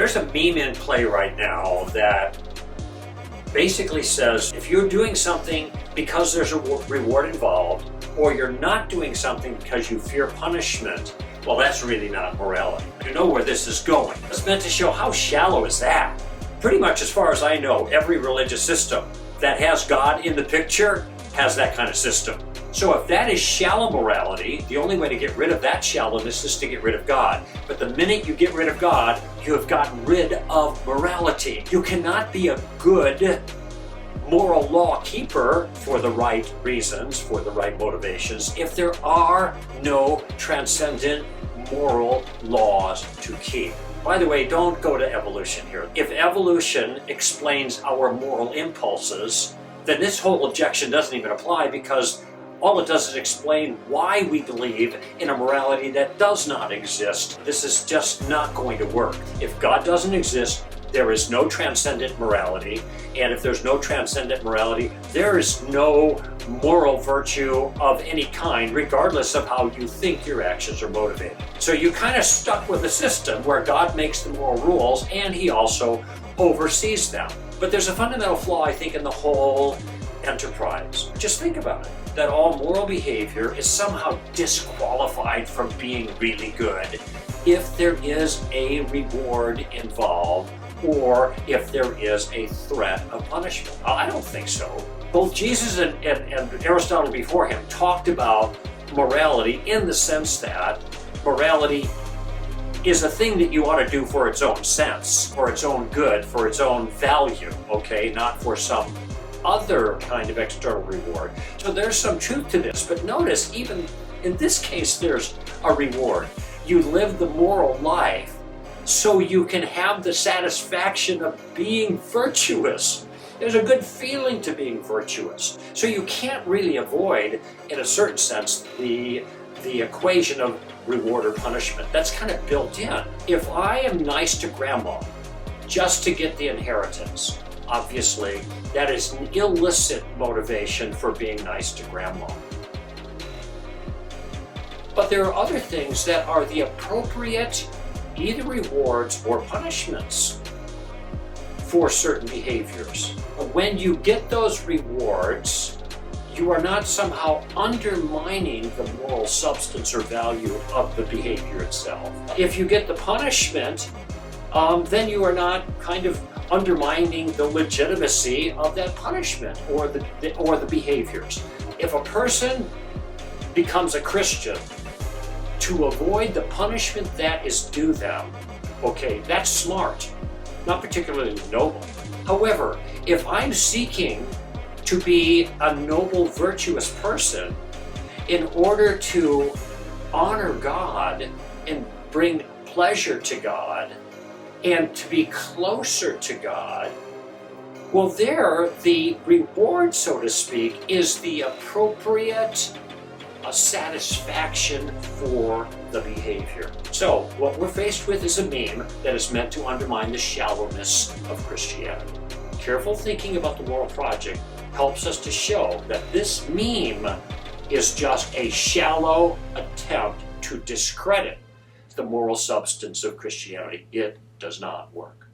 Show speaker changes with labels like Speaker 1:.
Speaker 1: There's a meme in play right now that basically says if you're doing something because there's a reward involved, or you're not doing something because you fear punishment, well, that's really not morality. You know where this is going. It's meant to show how shallow is that. Pretty much as far as I know, every religious system that has God in the picture has that kind of system. So if that is shallow morality, the only way to get rid of that shallowness is to get rid of God. But the minute you get rid of God, you have gotten rid of morality. You cannot be a good moral law keeper for the right reasons, for the right motivations, if there are no transcendent moral laws to keep. By the way, don't go to evolution here. If evolution explains our moral impulses, then this whole objection doesn't even apply, because all it does is explain why we believe in a morality that does not exist. This is just not going to work. If God doesn't exist, there is no transcendent morality, and if there's no transcendent morality, there is no moral virtue of any kind, regardless of how you think your actions are motivated. So you kind of stuck with a system where God makes the moral rules and he also oversees them. But there's a fundamental flaw, I think, in the whole enterprise. Just think about it, that all moral behavior is somehow disqualified from being really good if there is a reward involved, or if there is a threat of punishment. I don't think so. Both Jesus and Aristotle before him talked about morality in the sense that morality is a thing that you ought to do for its own sense, for its own good, for its own value, okay? Not for some other kind of external reward. So there's some truth to this, but notice even in this case there's a reward. You live the moral life so you can have the satisfaction of being virtuous. There's a good feeling to being virtuous. So you can't really avoid, in a certain sense, the equation of reward or punishment. That's kind of built in. If I am nice to grandma just to get the inheritance, obviously that is an illicit motivation for being nice to grandma. But there are other things that are the appropriate either rewards or punishments for certain behaviors. When you get those rewards, you are not somehow undermining the moral substance or value of the behavior itself. If you get the punishment, then you are not kind of undermining the legitimacy of that punishment or the behaviors. If a person becomes a Christian to avoid the punishment that is due them, okay, that's smart, not particularly noble. However, if I'm seeking to be a noble, virtuous person in order to honor God and bring pleasure to God and to be closer to God, well, there, the reward, so to speak, is the appropriate satisfaction for the behavior. So what we're faced with is a meme that is meant to undermine the shallowness of Christianity. Careful thinking about the moral project helps us to show that this meme is just a shallow attempt to discredit the moral substance of Christianity. It does not work.